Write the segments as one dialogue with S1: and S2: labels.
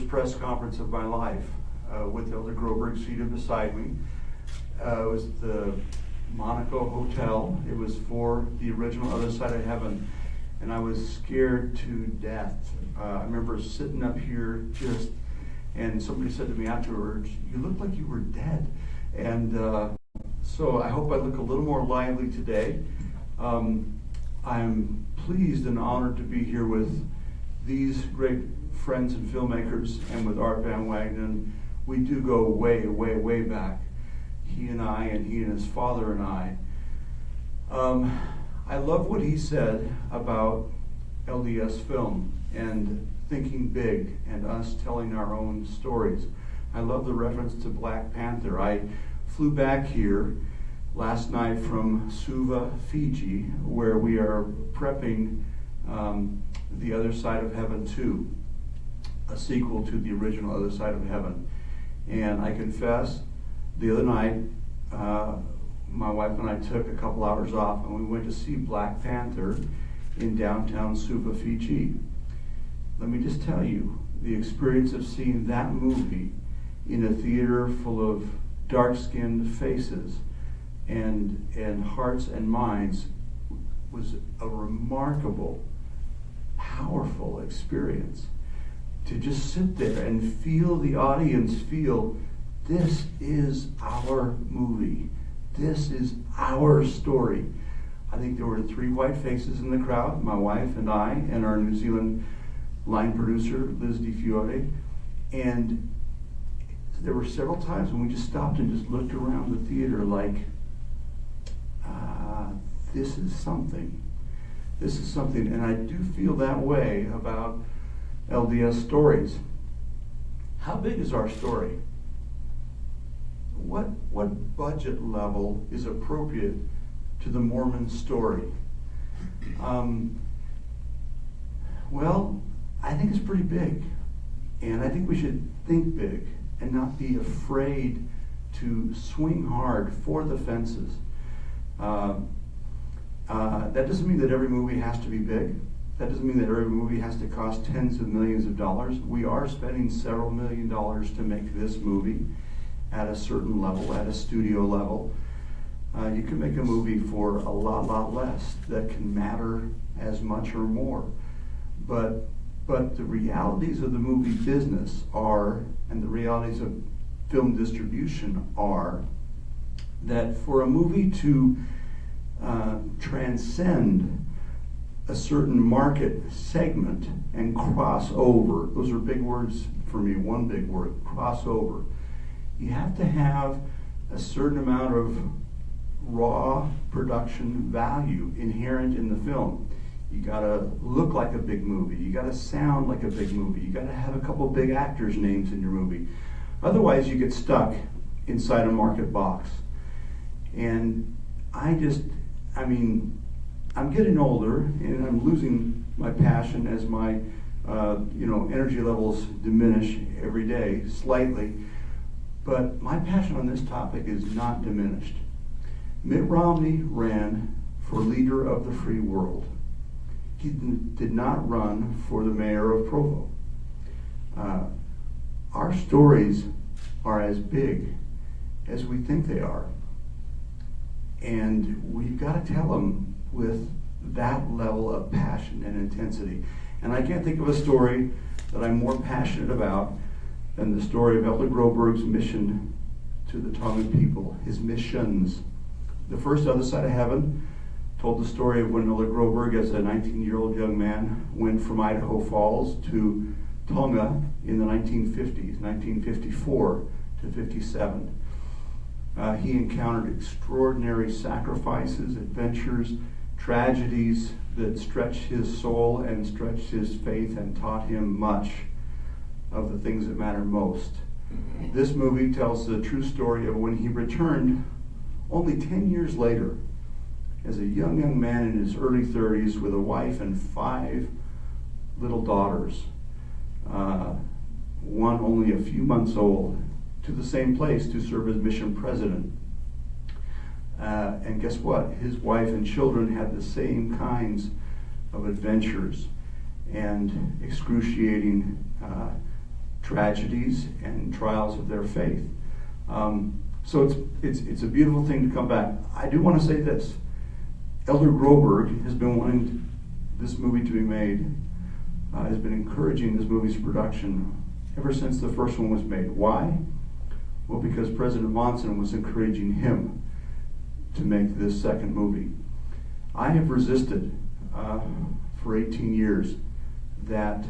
S1: Press conference of my life with Elder Groberg seated beside me. It was the Monaco Hotel. It was for the original Other Side of Heaven, and I was scared to death. I remember sitting up here and somebody said to me afterwards, "You look like you were dead." And so I hope I look a little more lively today. I'm pleased and honored to be here with these great friends and filmmakers, and with Art Van Wagenen. We do go way, way, way back. He and his father and I. I love what he said about LDS film and thinking big and us telling our own stories. I love the reference to Black Panther. I flew back here last night from Suva, Fiji, where we are prepping The Other Side of Heaven 2, a sequel to the original Other Side of Heaven. And I confess, the other night, my wife and I took a couple hours off and we went to see Black Panther in downtown Suva, Fiji. Let me just tell you, the experience of seeing that movie in a theater full of dark-skinned faces and hearts and minds was a remarkable, powerful experience. To just sit there and feel the audience feel, this is our movie. This is our story. I think there were 3 white faces in the crowd, my wife and I, and our New Zealand line producer, Liz DiFiore. And there were several times when we just stopped and just looked around the theater like, this is something. This is something. And I do feel that way about LDS stories. How big is our story? What budget level is appropriate to the Mormon story? Well, I think it's pretty big. And I think we should think big and not be afraid to swing hard for the fences. That doesn't mean that every movie has to be big. That doesn't mean that every movie has to cost tens of millions of dollars. We are spending several $1 million to make this movie at a certain level, at a studio level. You can make a movie for a lot less that can matter as much or more. But the realities of the movie business are, and the realities of film distribution are, that for a movie to transcend a certain market segment and cross over, those are big words for me, one big word, crossover. You have to have a certain amount of raw production value inherent in the film. You gotta look like a big movie, you gotta sound like a big movie, you gotta have a couple big actors' names in your movie. Otherwise you get stuck inside a market box. And I'm getting older and I'm losing my passion as my energy levels diminish every day slightly. But my passion on this topic is not diminished. Mitt Romney ran for leader of the free world. He did not run for the mayor of Provo. Our stories are as big as we think they are. And we've got to tell them with that level of passion and intensity. And I can't think of a story that I'm more passionate about than the story of Elder Groberg's mission to the Tongan people, his missions. The first Other Side of Heaven told the story of when Elder Groberg, as a 19-year-old young man, went from Idaho Falls to Tonga in the 1950s, 1954 to 57. He encountered extraordinary sacrifices, adventures, tragedies that stretched his soul and stretched his faith and taught him much of the things that matter most. This movie tells the true story of when he returned only 10 years later as a young man in his early 30s with a wife and 5 little daughters, one only a few months old, to the same place to serve as mission president. And guess what? His wife and children had the same kinds of adventures and excruciating tragedies and trials of their faith. So it's a beautiful thing to come back. I do want to say this. Elder Groberg has been wanting this movie to be made, has been encouraging this movie's production ever since the first one was made. Why? Well, because President Monson was encouraging him to make this second movie. I have resisted for 18 years that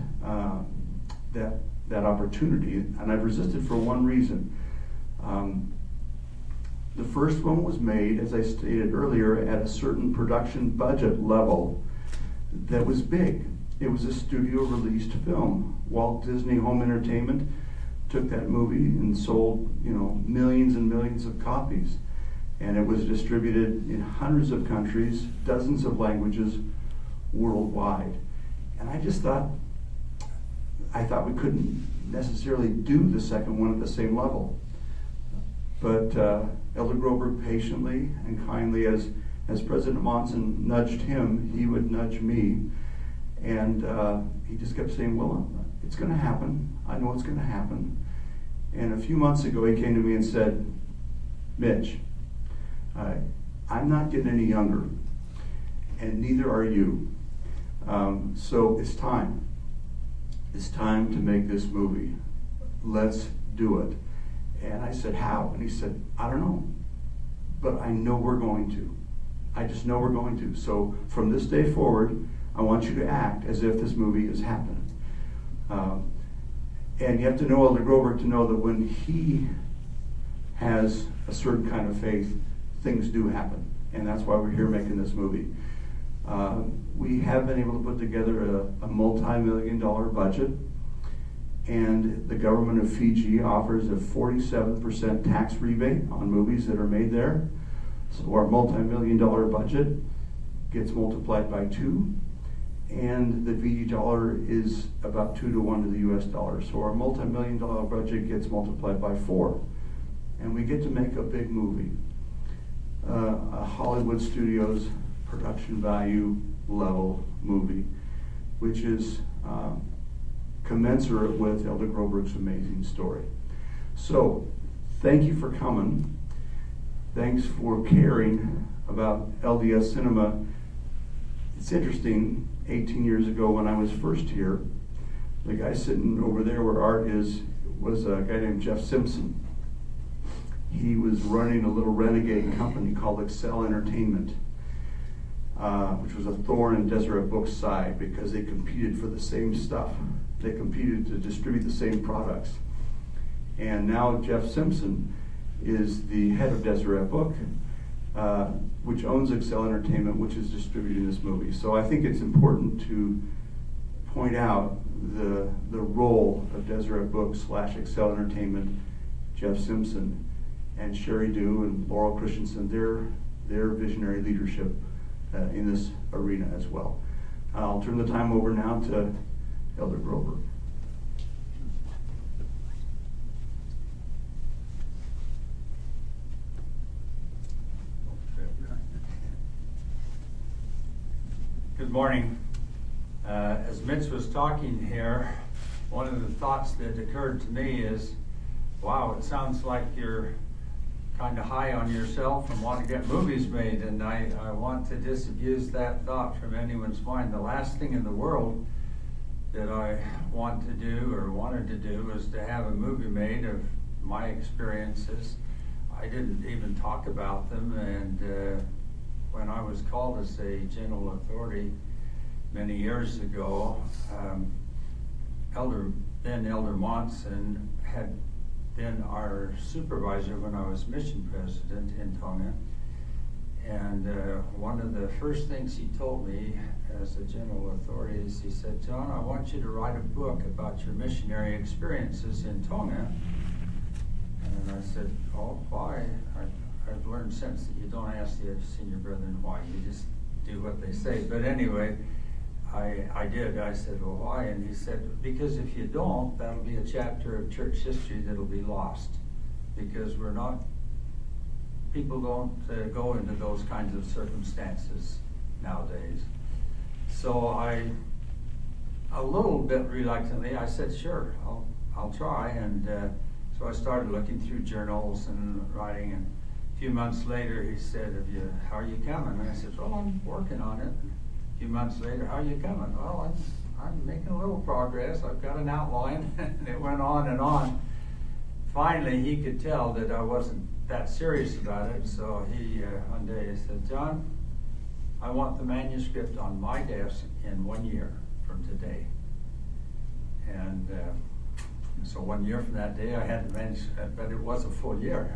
S1: opportunity, and I've resisted for one reason. The first one was made, as I stated earlier, at a certain production budget level that was big. It was a studio-released film. Walt Disney Home Entertainment took that movie and sold, millions and millions of copies. And it was distributed in hundreds of countries, dozens of languages worldwide. And I thought we couldn't necessarily do the second one at the same level. But Elder Groberg patiently and kindly, as President Monson nudged him, he would nudge me. And he just kept saying, well, it's going to happen. I know it's going to happen. And a few months ago, he came to me and said, Mitch, I'm not getting any younger, and neither are you. So it's time. It's time to make this movie. Let's do it. And I said, how? And he said, I don't know, but I know we're going to. I just know we're going to. So from this day forward, I want you to act as if this movie is happening. And you have to know Elder Groberg to know that when he has a certain kind of faith, things do happen. And that's why we're here making this movie. We have been able to put together a multi-million-dollar budget, and the government of Fiji offers a 47% tax rebate on movies that are made there. So our multi-million-dollar budget gets multiplied by 2, and the Fiji dollar is about 2 to 1 to the US dollar. So our multi-million-dollar budget gets multiplied by 4, and we get to make a big movie. A Hollywood Studios production value level movie, which is commensurate with Elder Groberg's amazing story. So, thank you for coming. Thanks for caring about LDS cinema. It's interesting, 18 years ago when I was first here, the guy sitting over there where Art is was a guy named Jeff Simpson. He was running a little renegade company called Excel Entertainment, which was a thorn in Deseret Books' side because they competed for the same stuff. They competed to distribute the same products. And now Jeff Simpson is the head of Deseret Book, which owns Excel Entertainment, which is distributing this movie. So I think it's important to point out the role of Deseret Books / Excel Entertainment, Jeff Simpson, and Sherry Dew and Laurel Christensen, their visionary leadership in this arena as well. I'll turn the time over now to Elder Groberg.
S2: Good morning. As Mitch was talking here, one of the thoughts that occurred to me is, wow, it sounds like you're kind of high on yourself and want to get movies made, and I want to disabuse that thought from anyone's mind. The last thing in the world that I want to do or wanted to do is to have a movie made of my experiences. I didn't even talk about them, and when I was called as a general authority many years ago, Elder Monson had been our supervisor when I was mission president in Tonga. And one of the first things he told me as a general authority is, he said, John, I want you to write a book about your missionary experiences in Tonga. And I said, oh, why? I've learned since that you don't ask the senior brethren why, you just do what they say. But anyway, I did. I said, well, why? And he said, because if you don't, that'll be a chapter of church history that'll be lost. Because people don't go into those kinds of circumstances nowadays. So a little bit reluctantly, I said, sure, I'll I'll try. And so I started looking through journals and writing, and a few months later he said, how are you coming? And I said, well, I'm working on it. A few months later, how are you coming? Well, I'm making a little progress. I've got an outline. And it went on and on. Finally, he could tell that I wasn't that serious about it, so he one day said, John, I want the manuscript on my desk in 1 year from today. And so 1 year from that day, I had the manuscript, but it was a full year.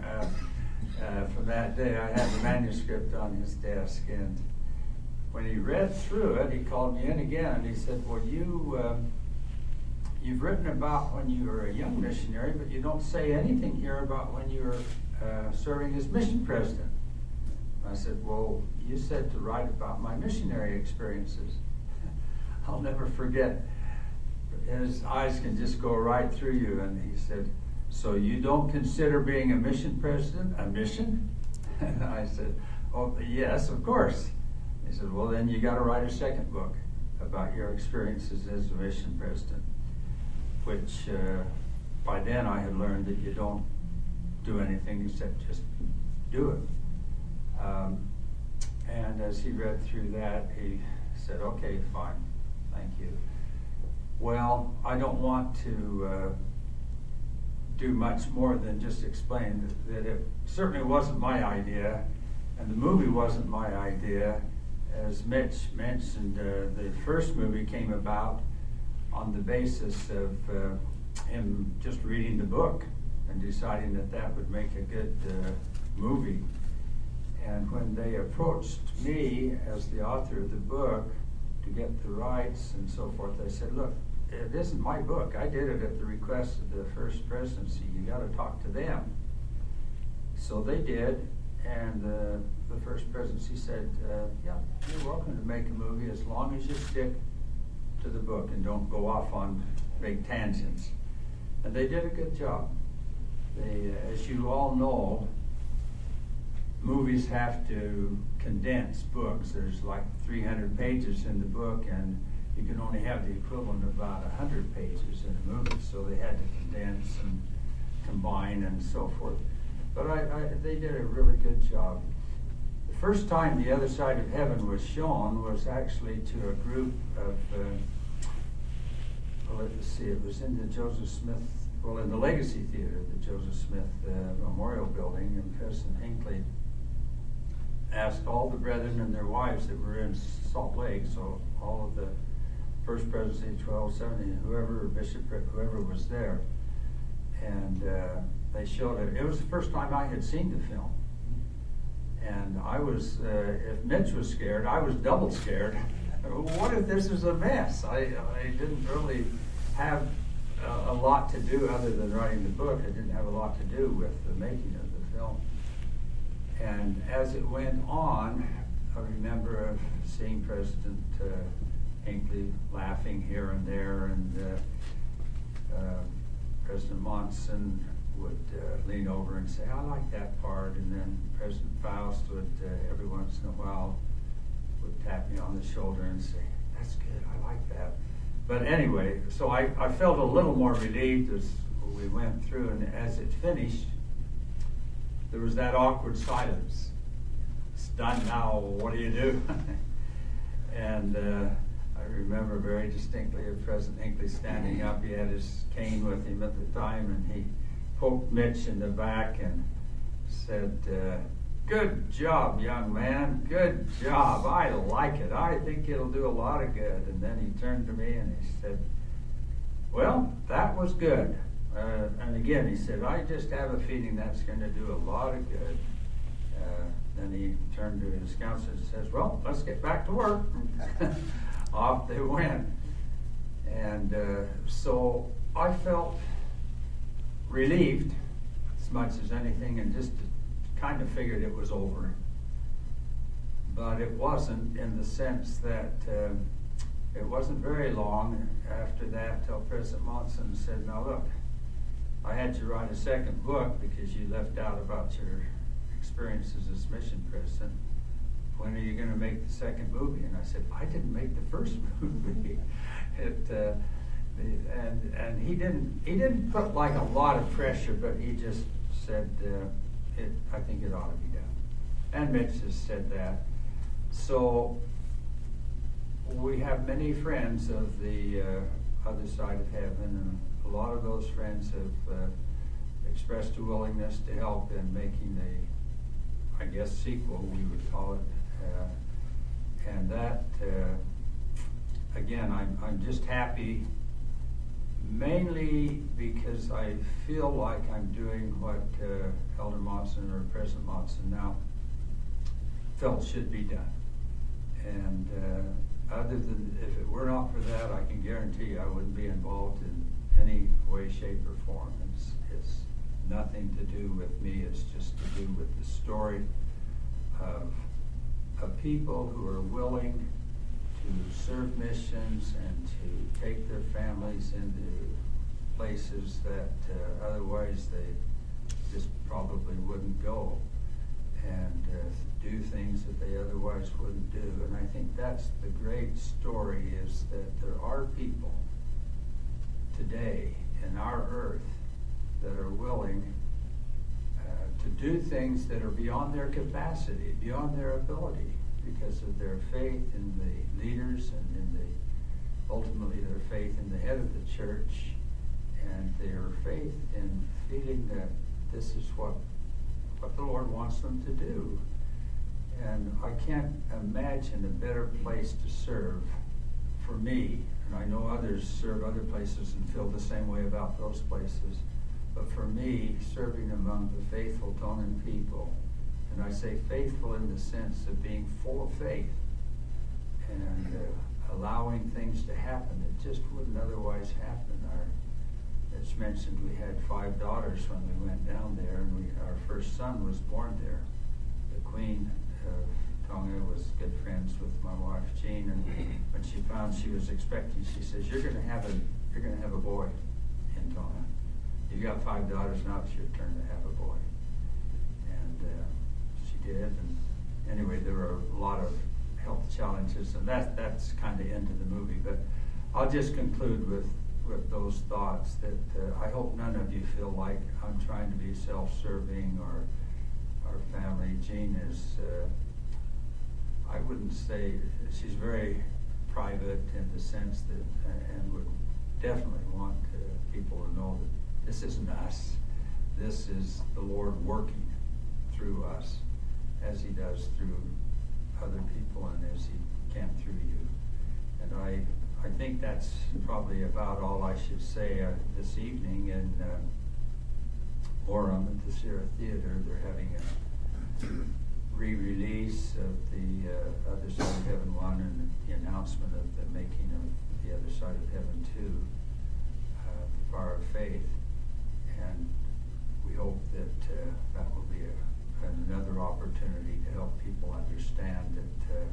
S2: From that day, I had the manuscript on his desk, and when he read through it, he called me in again, and he said, well, you've written about when you were a young missionary, but you don't say anything here about when you were serving as mission president. I said, well, you said to write about my missionary experiences. I'll never forget. His eyes can just go right through you. And he said, so you don't consider being a mission president a mission? And I said, oh, yes, of course. He said, well, then you got to write a second book about your experiences as a mission president, which by then I had learned that you don't do anything except just do it. And as he read through that, he said, okay, fine, thank you. Well, I don't want to do much more than just explain that it certainly wasn't my idea, and the movie wasn't my idea. As Mitch mentioned, the first movie came about on the basis of him just reading the book and deciding that that would make a good movie. And when they approached me as the author of the book to get the rights and so forth, I said, look, it isn't my book. I did it at the request of the First Presidency. You got to talk to them. So they did, and the First Presidency said, yeah, you're welcome to make a movie as long as you stick to the book and don't go off on big tangents. And they did a good job. They, as you all know, movies have to condense books. There's like 300 pages in the book, and you can only have the equivalent of about 100 pages in a movie. So they had to condense and combine and so forth. But they did a really good job. The first time The Other Side of Heaven was shown was actually to a group of, let's see, it was in the Joseph Smith, well, in the Legacy Theater, the Joseph Smith Memorial Building, and President Hinckley asked all the brethren and their wives that were in Salt Lake, so all of the First Presidency, 1270, whoever, Bishop, whoever was there, and they showed it. It was the first time I had seen the film. And I was, if Mitch was scared, I was double scared. What if this is a mess? I didn't really have a lot to do other than writing the book. I didn't have a lot to do with the making of the film. And as it went on, I remember of seeing President Hinckley laughing here and there, and President Monson would lean over and say, I like that part, and then President Faust would, every once in a while, would tap me on the shoulder and say, that's good, I like that. But anyway, so I felt a little more relieved as we went through, and as it finished, there was that awkward silence. It's done now, what do you do? And I remember very distinctly of President Hinckley standing up. He had his cane with him at the time, and he poked Mitch in the back and said, good job, young man, good job. I like it. I think it'll do a lot of good. And then he turned to me and he said, well, that was good. And again, he said, I just have a feeling that's going to do a lot of good. Then he turned to his counselor and says, well, let's get back to work. Off they went. And so I felt relieved as much as anything, and just kind of figured it was over. But it wasn't, in the sense that it wasn't very long after that till President Monson said, now look, I had you write a second book because you left out about your experiences as mission president. When are you going to make the second movie? And I said, I didn't make the first movie. And he didn't put like a lot of pressure, but he just said, I think it ought to be done. And Mitch has said that. So we have many friends of the other side of heaven, and a lot of those friends have expressed a willingness to help in making the, I guess, sequel, we would call it. And that, again, I'm just happy, mainly because I feel like I'm doing what Elder Monson or President Monson now felt should be done. And other than, if it were not for that, I can guarantee you I wouldn't be involved in any way, shape, or form. It's nothing to do with me. It's just to do with the story of people who are willing to serve missions and to take their families into places that otherwise they just probably wouldn't go, and do things that they otherwise wouldn't do. And I think that's the great story, is that there are people today in our earth that are willing to do things that are beyond their capacity, beyond their ability, because of their faith in the leaders and in ultimately their faith in the head of the church, and their faith in feeling that this is what the Lord wants them to do. And I can't imagine a better place to serve for me, and I know others serve other places and feel the same way about those places, but for me, serving among the faithful Tongan people, and I say faithful in the sense of being full of faith and allowing things to happen that just wouldn't otherwise happen. As mentioned, we had 5 daughters when we went down there, and our first son was born there. The Queen of Tonga was good friends with my wife Jean, and when she found she was expecting, she says, "You're going to have a boy in Tonga. You've got 5 daughters, now it's your turn to have a boy." And she did. And anyway, there were a lot of health challenges, and that's kind of into the movie. But I'll just conclude with those thoughts that I hope none of you feel like I'm trying to be self-serving or our family. Jean is, I wouldn't say, she's very private in the sense that, and would definitely want people to know that this isn't us. This is the Lord working through us, as He does through other people and as He can through you. And I think that's probably about all I should say this evening in Gorham at the Deseret Theater. They're having a re-release of the Other Side of Heaven 1 and the announcement of the making of the Other Side of Heaven 2, the Fire of Faith. And we hope that that will be another opportunity to help people understand that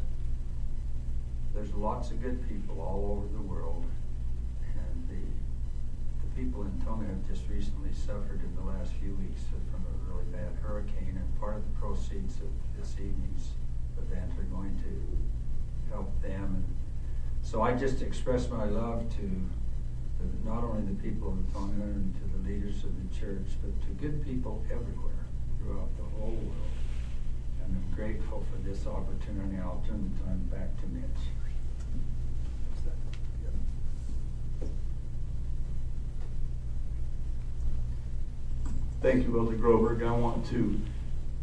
S2: there's lots of good people all over the world, and the people in Tonga have just recently suffered in the last few weeks from a really bad hurricane, and part of the proceeds of this evening's event are going to help them. And so I just express my love to not only the people of Tonga and to the leaders of the church, but to good people everywhere throughout the whole world. And I'm grateful for this opportunity. I'll turn the time back to Mitch.
S1: Thank you, Elder Groberg. I want to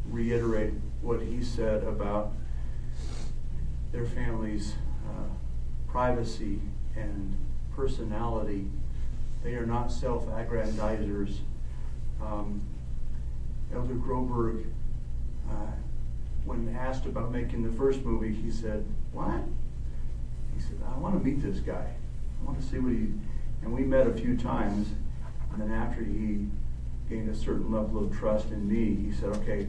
S1: reiterate what he said about their family's privacy and personality. They are not self-aggrandizers. Elder Groberg, when asked about making the first movie, he said, "What?" He said, "I want to meet this guy. I want to see what he..." And we met a few times, and then after he gained a certain level of trust in me, he said, "Okay,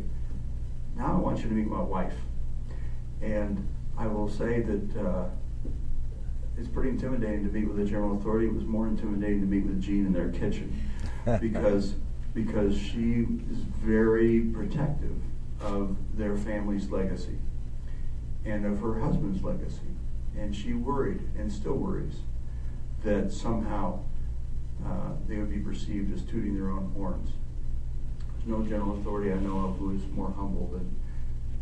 S1: now I want you to meet my wife." And I will say that it's pretty intimidating to meet with a general authority. It was more intimidating to meet with Jean in their kitchen because she is very protective of their family's legacy and of her husband's legacy. And she worried and still worries that somehow they would be perceived as tooting their own horns. There's no general authority I know of who is more humble than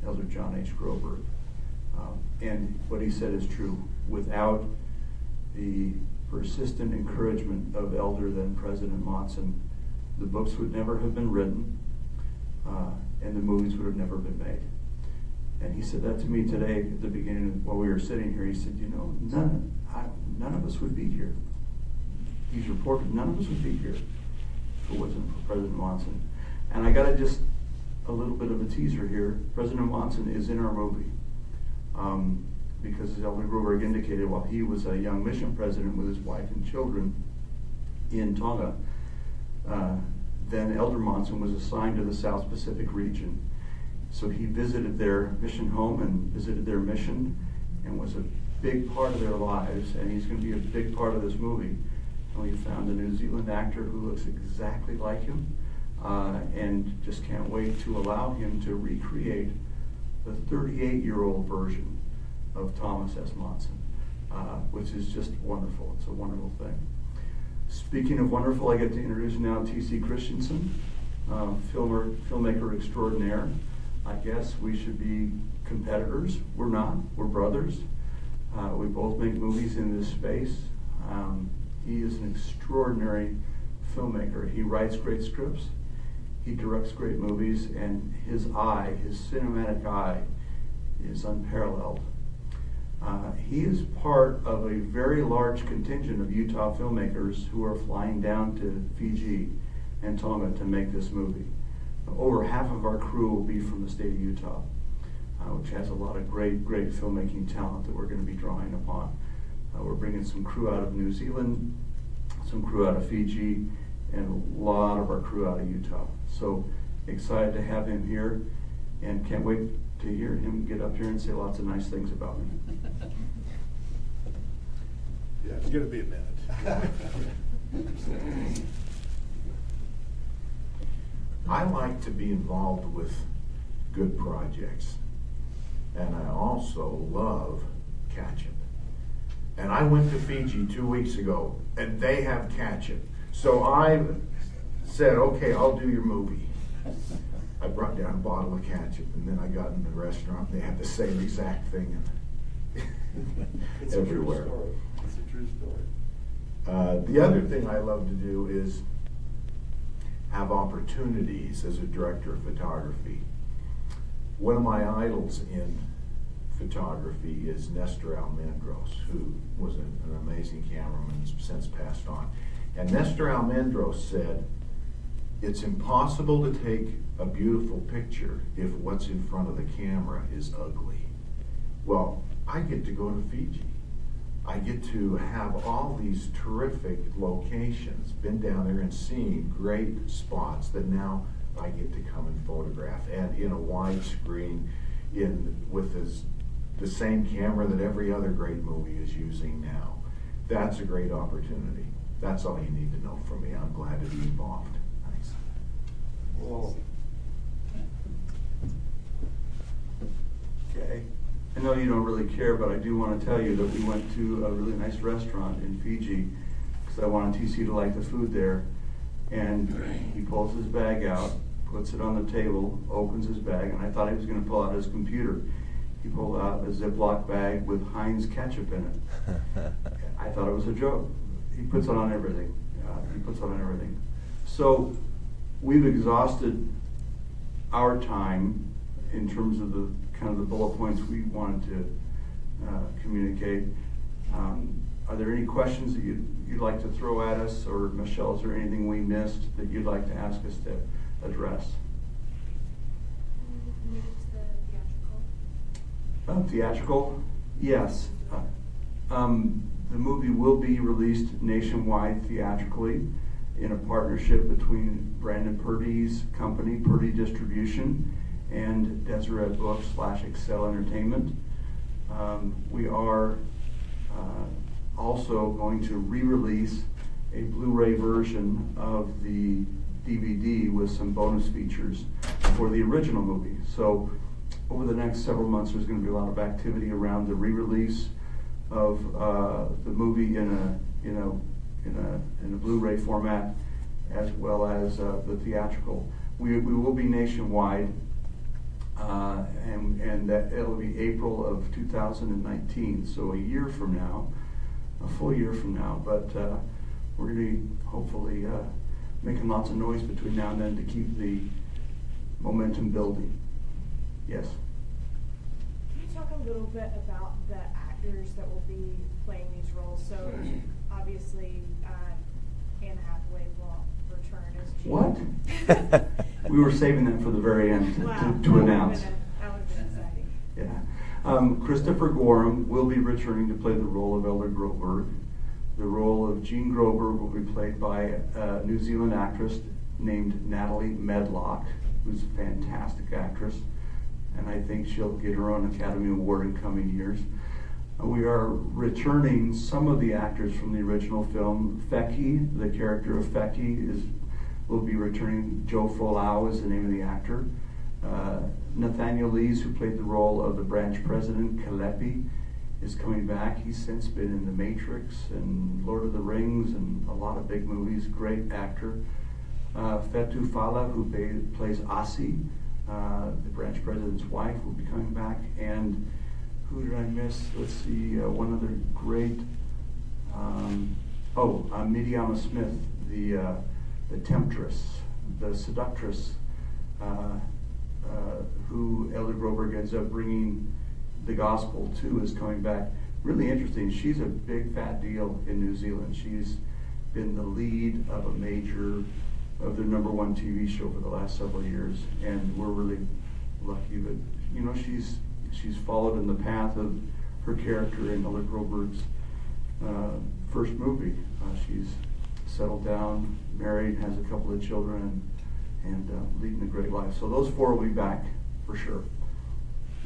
S1: Elder John H. Groberg. And what he said is true. Without the persistent encouragement of Elder then President Monson, the books would never have been written, and the movies would have never been made. And he said that to me today at the beginning while we were sitting here. He said, you know, none of us would be here. He's reported none of us would be here if it wasn't for President Monson. And I got to just a little bit of a teaser here. President Monson is in our movie. Because as Elder Groberg indicated, while he was a young mission president with his wife and children in Tonga, then Elder Monson was assigned to the South Pacific region. So he visited their mission home and visited their mission and was a big part of their lives, and he's going to be a big part of this movie. And we found a New Zealand actor who looks exactly like him, and just can't wait to allow him to recreate the 38-year-old version of Thomas S. Monson, which is just wonderful. It's a wonderful thing. Speaking of wonderful, I get to introduce now T.C. Christensen, filmmaker extraordinaire. I guess we should be competitors. We're not. We're brothers. We both make movies in this space. He is an extraordinary filmmaker. He writes great scripts. He directs great movies, and his eye, his cinematic eye, is unparalleled. He is part of a very large contingent of Utah filmmakers who are flying down to Fiji and Tonga to make this movie. Over half of our crew will be from the state of Utah, which has a lot of great filmmaking talent that we're going to be drawing upon. We're bringing some crew out of New Zealand, some crew out of Fiji, and a lot of our crew out of Utah. So excited to have him here, and can't wait to hear him get up here and say lots of nice things about me.
S3: Yeah, it's going to be a minute.
S4: I like to be involved with good projects, and I also love ketchup. And I went to Fiji 2 weeks ago, and they have ketchup. So I said, okay, I'll do your movie. I brought down a bottle of ketchup, and then I got in the restaurant, and they had the same exact thing
S3: It's
S4: everywhere.
S3: A true story. It's a true story.
S4: The other thing I love to do is have opportunities as a director of photography. One of my idols in photography is Nestor Almendros, who was an amazing cameraman, since passed on. And Nestor Almendros said, it's impossible to take a beautiful picture if what's in front of the camera is ugly. Well, I get to go to Fiji. I get to have all these terrific locations, been down there and seen great spots that now I get to come and photograph, and in a widescreen, with the same camera that every other great movie is using now. That's a great opportunity. That's all you need to know from me. I'm glad to be involved. Thanks.
S3: Well,
S1: Okay. I know you don't really care, but I do want to tell you that we went to a really nice restaurant in Fiji because I wanted TC to like the food there. And he pulls his bag out, puts it on the table, opens his bag, and I thought he was going to pull out his computer. He pulled out a Ziploc bag with Heinz ketchup in it. I thought it was a joke. He puts it on everything. So we've exhausted our time in terms of the kind of the bullet points we wanted to communicate. Are there any questions that you'd like to throw at us, or Michelle, is there anything we missed that you'd like to ask us to address?
S5: Maybe it's the theatrical.
S1: Theatrical? Yes. The movie will be released nationwide theatrically in a partnership between Brandon Purdy's company, Purdy Distribution, and Deseret Books / Excel Entertainment. We are also going to re-release a Blu-ray version of the DVD with some bonus features for the original movie. So over the next several months, there's going to be a lot of activity around the re-release of the movie in in a Blu-ray format, as well as the theatrical. We will be nationwide, and that it'll be April of 2019, so a year from now, a full year from now. But we're going to be hopefully making lots of noise between now and then to keep the momentum building. Yes.
S5: Can you talk a little bit about the actors that will be playing these roles? So obviously, Anne Hathaway will return as Jean.
S1: What? We were saving that for the very end
S5: Wow,
S1: to announce.
S5: that would have been exciting.
S1: Yeah. Christopher Gorham will be returning to play the role of Elder Groberg. The role of Jean Groberg will be played by a New Zealand actress named Natalie Medlock, who's a fantastic actress, and I think she'll get her own Academy Award in coming years. We are returning some of the actors from the original film. Fecky, the character of Fecky, will be returning. Joe Folau is the name of the actor. Nathaniel Lees, who played the role of the branch president, Kalepi, is coming back. He's since been in The Matrix and Lord of the Rings and a lot of big movies. Great actor. Fetu Fala, who plays Asi, the branch president's wife, will be coming back. And who did I miss? Let's see, one other great. Midiama Smith, the temptress, the seductress, who Elder Groberg ends up bringing the gospel to, is coming back. Really interesting. She's a big fat deal in New Zealand. She's been the lead of of their #1 TV show for the last several years, and we're really lucky that she's followed in the path of her character in Elder Groberg's first movie. She's settled down, married, has a couple of children, and leading a great life. So those four will be back for sure.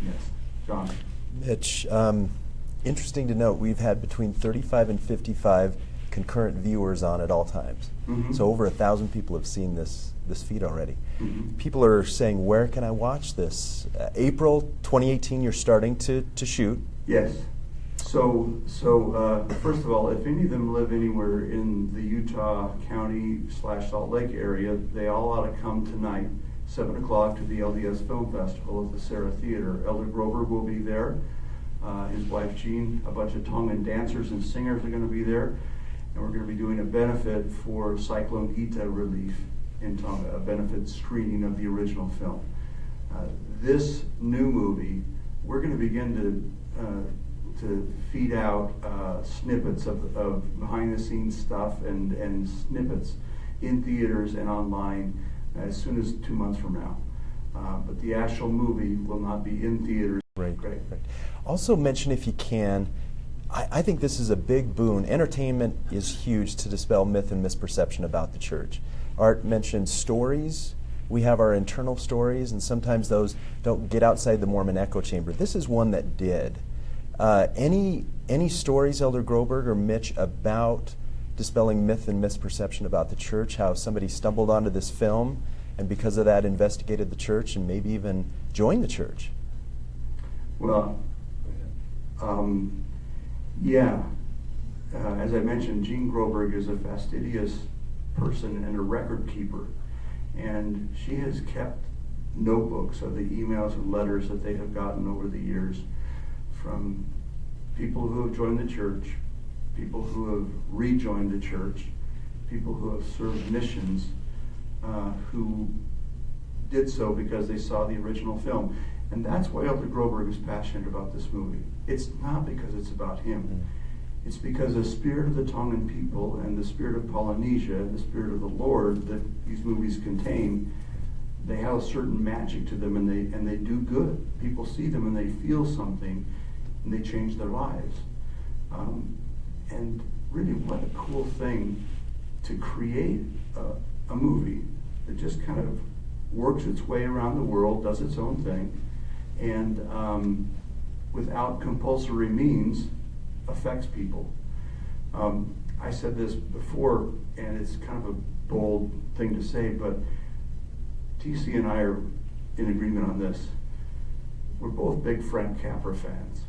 S1: Yes, John.
S6: Mitch, interesting to note, we've had between 35 and 55 concurrent viewers on at all times.
S1: Mm-hmm.
S6: So over 1,000 people have seen this feed already.
S1: Mm-hmm.
S6: People are saying, where can I watch this? April 2018, you're starting to shoot.
S1: Yes. So first of all, if any of them live anywhere in the Utah County / Salt Lake area, they all ought to come tonight, 7 o'clock, to the LDS Film Festival at the Deseret Theater. Elder Groberg will be there. His wife Jean, a bunch of Tongan dancers and singers are going to be there. And we're going to be doing a benefit for Cyclone Ita relief in Tonga, a benefit screening of the original film. This new movie, we're going to begin to feed out snippets of behind-the-scenes stuff and snippets in theaters and online as soon as 2 months from now. But the actual movie will not be in theaters.
S6: Right. Also mention, if you can, I think this is a big boon. Entertainment is huge to dispel myth and misperception about the church. Art mentioned stories. We have our internal stories, and sometimes those don't get outside the Mormon echo chamber. This is one that did. Any stories, Elder Groberg or Mitch, about dispelling myth and misperception about the church, how somebody stumbled onto this film and because of that investigated the church and maybe even joined the church?
S1: Well, yeah. As I mentioned, Jean Groberg is a fastidious person and a record keeper. And she has kept notebooks of the emails and letters that they have gotten over the years from people who have joined the church, people who have rejoined the church, people who have served missions, who did so because they saw the original film. And that's why Elder Groberg is passionate about this movie. It's not because it's about him. It's because the spirit of the Tongan people and the spirit of Polynesia and the spirit of the Lord that these movies contain, they have a certain magic to them, and they do good. People see them and they feel something, and they change their lives. And really, what a cool thing to create a movie that just kind of works its way around the world, does its own thing, and without compulsory means affects people. I said this before, and it's kind of a bold thing to say, but TC and I are in agreement on this. We're both big Frank Capra fans.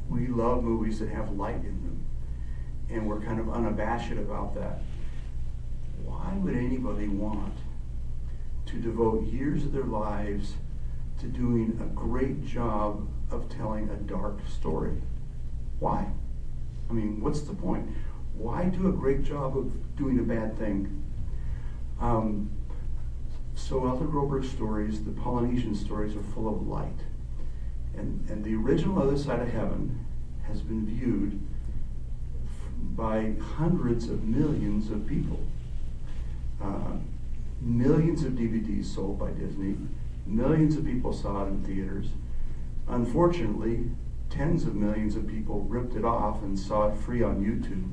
S1: We love movies that have light in them. and we're kind of unabashed about that. Why would anybody want to devote years of their lives to doing a great job of telling a dark story? Why? I mean, what's the point? Why do a great job of doing a bad thing? So other Groberg stories, the Polynesian stories, are full of light. And the original Other Side of Heaven has been viewed by hundreds of millions of people. Millions of DVDs sold by Disney. Millions of people saw it in theaters. Unfortunately, tens of millions of people ripped it off and saw it free on YouTube.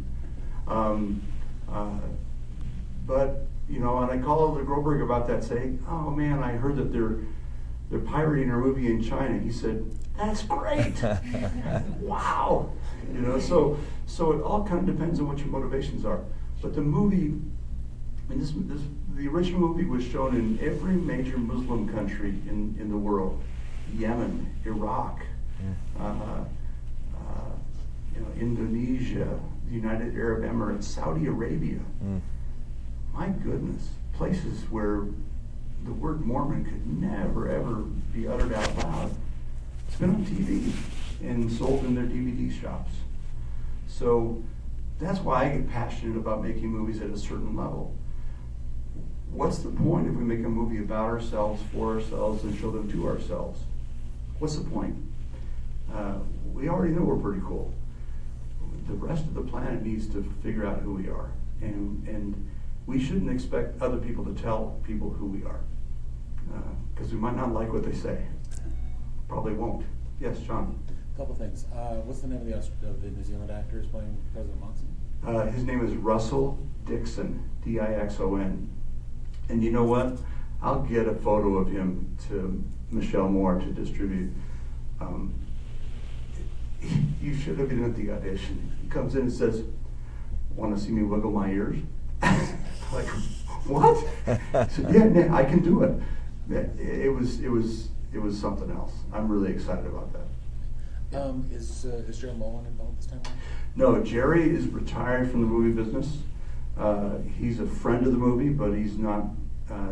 S1: But, you know, and I called the Groberg about that, saying, "Oh man, I heard that they're pirating our movie in China." He said, "That's great." Wow. You know, so it all kind of depends on what your motivations are. But the movie, I mean, the original movie was shown in every major Muslim country in the world: Yemen, Iraq, Indonesia, the United Arab Emirates, Saudi Arabia. My goodness, places where the word Mormon could never ever be uttered out loud. It's been on TV and sold in their DVD shops. So that's why I get passionate about making movies at a certain level. What's the point if we make a movie about ourselves, for ourselves, and show them to ourselves? What's the point? We already know we're pretty cool. The rest of the planet needs to figure out who we are. And we shouldn't expect other people to tell people who we are. Because we might not like what they say. Probably won't. Yes, John?
S7: A couple things. What's the name of the New Zealand actor who's playing President Monson?
S1: His name is Russell Dixon, Dixon. And you know what? I'll get a photo of him to Michelle Moore to distribute. You should have been at the audition. He comes in and says, "Want to see me wiggle my ears?" Like, what? I said, yeah, I can do it. It was something else. I'm really excited about that.
S7: Is Jerry Mullen involved this time?
S1: No, Jerry is retired from the movie business. He's a friend of the movie, but he's not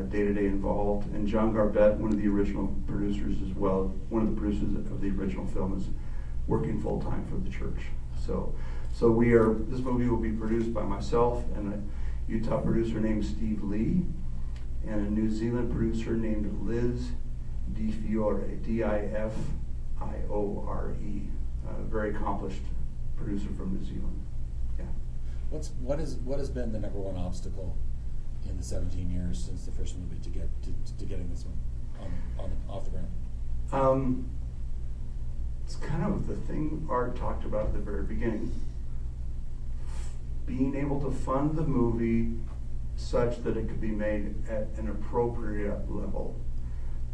S1: day-to-day involved. And John Garbett, one of the original producers as well, one of the producers of the original film, is working full-time for the church. So this movie will be produced by myself and a Utah producer named Steve Lee and a New Zealand producer named Liz DiFiore, Difiore, a very accomplished producer from New Zealand. Yeah.
S7: What has been the number one obstacle in the 17 years since the first movie to getting this one off the ground?
S1: It's kind of the thing Art talked about at the very beginning. Being able to fund the movie such that it could be made at an appropriate level.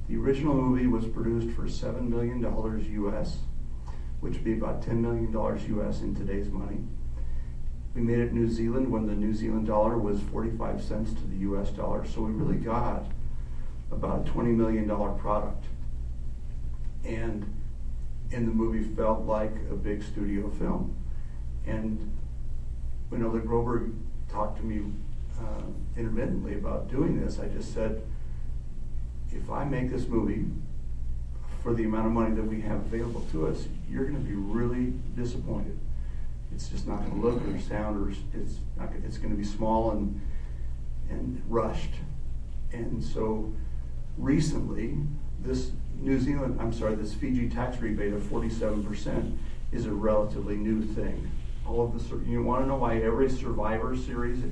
S1: The original movie was produced for $7 million US, which would be about $10 million US in today's money. We made it in New Zealand when the New Zealand dollar was 45 cents to the US dollar, so we really got about a $20 million product. And the movie felt like a big studio film. And whenever Groberg talked to me intermittently about doing this, I just said, if I make this movie for the amount of money that we have available to us, you're going to be really disappointed. It's just not going to look or sound, or it's going to be small and rushed. And so recently, this Fiji tax rebate of 47% is a relatively new thing. You want to know why every Survivor series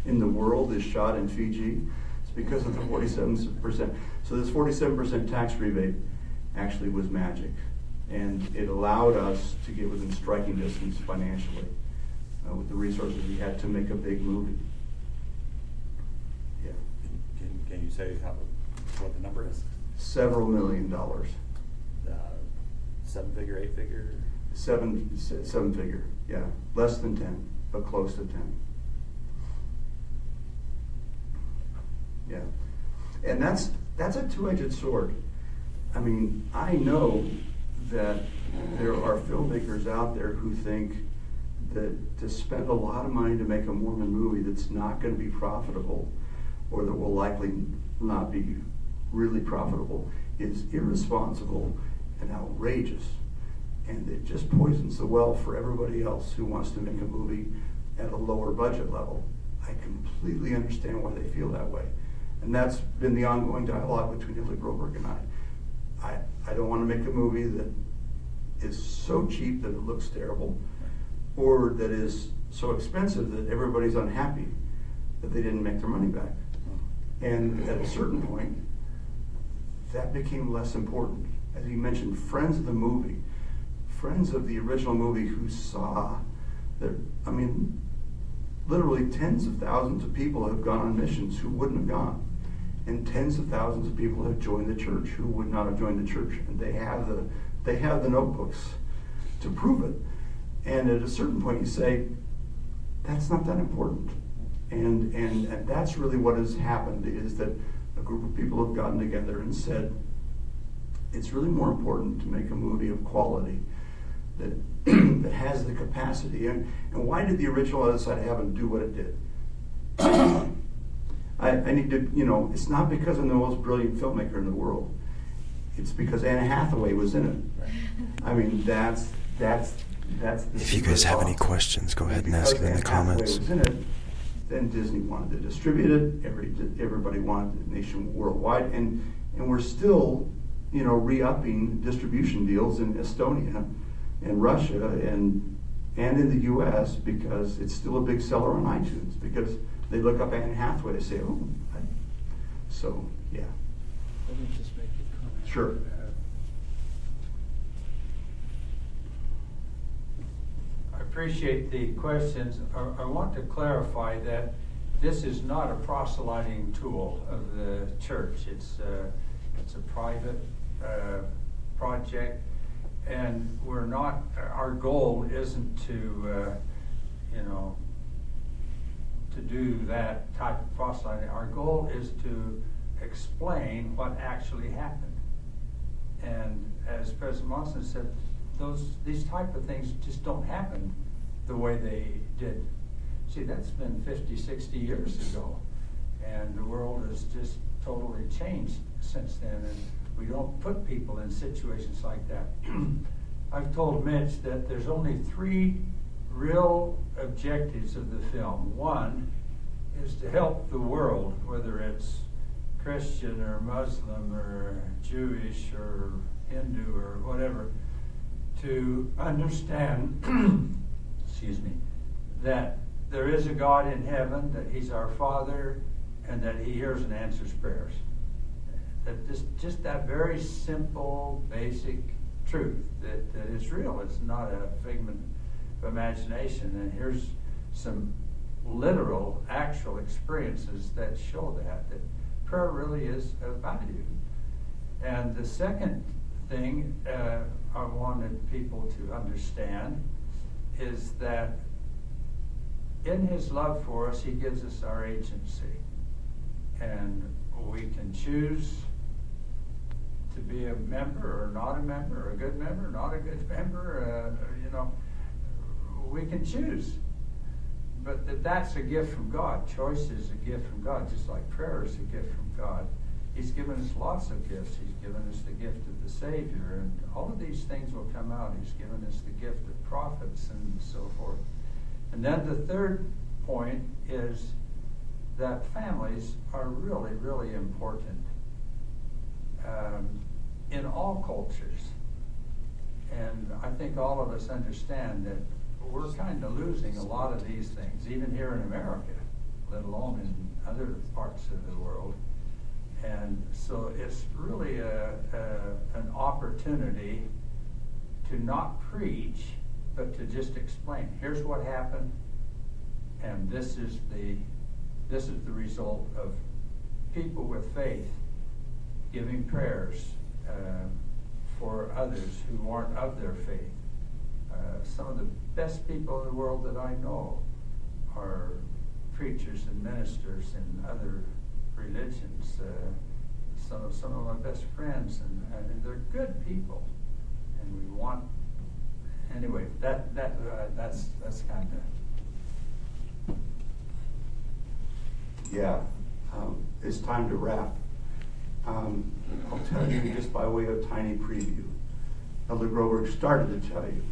S1: in the world is shot in Fiji? It's because of the 47%. So this 47% tax rebate actually was magic, and it allowed us to get within striking distance financially with the resources we had to make a big movie. Yeah.
S7: Can you say what the number is?
S1: Several $1 million.
S7: 7-figure, 8-figure?
S1: Seven figure, yeah. Less than 10, but close to 10. Yeah. And that's a two-edged sword. I mean, I know that there are filmmakers out there who think that to spend a lot of money to make a Mormon movie that's not going to be profitable, or that will likely not be really profitable, is irresponsible and outrageous. And it just poisons the well for everybody else who wants to make a movie at a lower budget level. I completely understand why they feel that way. And that's been the ongoing dialogue between Hilda Groberg and I don't want to make a movie that is so cheap that it looks terrible, or that is so expensive that everybody's unhappy that they didn't make their money back. And at a certain point, that became less important. As you mentioned, friends of the movie, friends of the original movie who saw that, I mean, literally tens of thousands of people have gone on missions who wouldn't have gone. And tens of thousands of people have joined the church who would not have joined the church. And they have the notebooks to prove it. And at a certain point you say, that's not that important. And that's really what has happened, is that a group of people have gotten together and said, it's really more important to make a movie of quality that that has the capacity. And why did the original Other Side of Heaven do what it did? I need to, it's not because I'm the most brilliant filmmaker in the world. It's because Anne Hathaway was in it. I mean, that's the
S6: If you guys have any questions, go ahead and ask them in the comments.
S1: Was in it, then Disney wanted to distribute it. Everybody wanted it worldwide, and we're still, re-upping distribution deals in Estonia and Russia and in the U.S. because it's still a big seller on iTunes, because they look up Anne Hathaway and say, oh, so yeah.
S8: Let me just make a comment.
S1: Sure.
S2: I appreciate the questions. I want to clarify that this is not a proselyting tool of the church. It's a private project, and we're not. Our goal isn't to to do that type of proselyting. Our goal is to explain what actually happened. And as President Monson said, these type of things just don't happen the way they did. See, that's been 50, 60 years ago, and the world has just totally changed since then, and we don't put people in situations like that. I've told Mitch that there's only 3 real objectives of the film. One is to help the world, whether it's Christian or Muslim or Jewish or Hindu or whatever, to understand excuse me, that there is a God in heaven, that He's our Father, and that He hears and answers prayers. That just that very simple, basic truth that is real. It's not a figment of imagination. And here's some literal, actual experiences that show that prayer really is a value. And the second thing I wanted people to understand is that in His love for us, He gives us our agency. And we can choose to be a member or not a member, or a good member, not a good member, we can choose. But that's a gift from God. Choice is a gift from God, just like prayer is a gift from God. He's given us lots of gifts. He's given us the gift of the Savior, and all of these things will come out. He's given us the gift of prophets and so forth. And then the third point is that families are really, really important in all cultures. And I think all of us understand that we're kind of losing a lot of these things, even here in America, let alone in other parts of the world. And so it's really an opportunity to not preach, but to just explain. Here's what happened, and this is the result of people with faith giving prayers for others who aren't of their faith. Some of the best people in the world that I know are preachers and ministers in other religions. Some of my best friends, and they're good people, and we want anyway, that's kind of.
S1: Yeah, it's time to wrap. I'll tell you just by way of tiny preview. Elder Groberg started to tell you.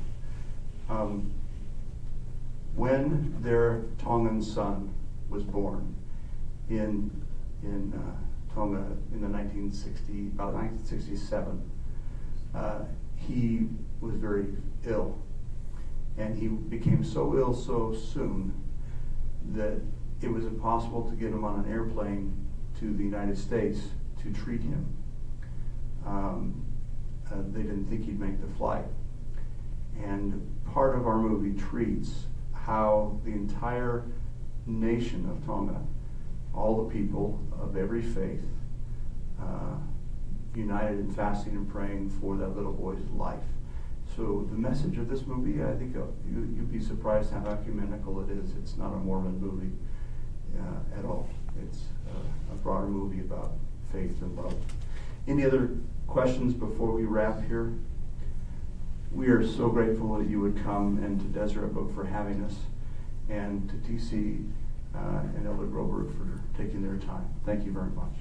S1: When their Tongan son was born in Tonga in the about 1967, he was very ill, and he became so ill so soon that it was impossible to get him on an airplane to the United States to treat him. They didn't think he'd make the flight. And part of our movie treats how the entire nation of Tonga, all the people of every faith, united in fasting and praying for that little boy's life. So the message of this movie, I think you'd be surprised how ecumenical it is. It's not a Mormon movie at all. It's a broader movie about faith and love. Any other questions before we wrap here? We are so grateful that you would come, and to Deseret Book for having us, and to TC and Elder Groberg for taking their time. Thank you very much.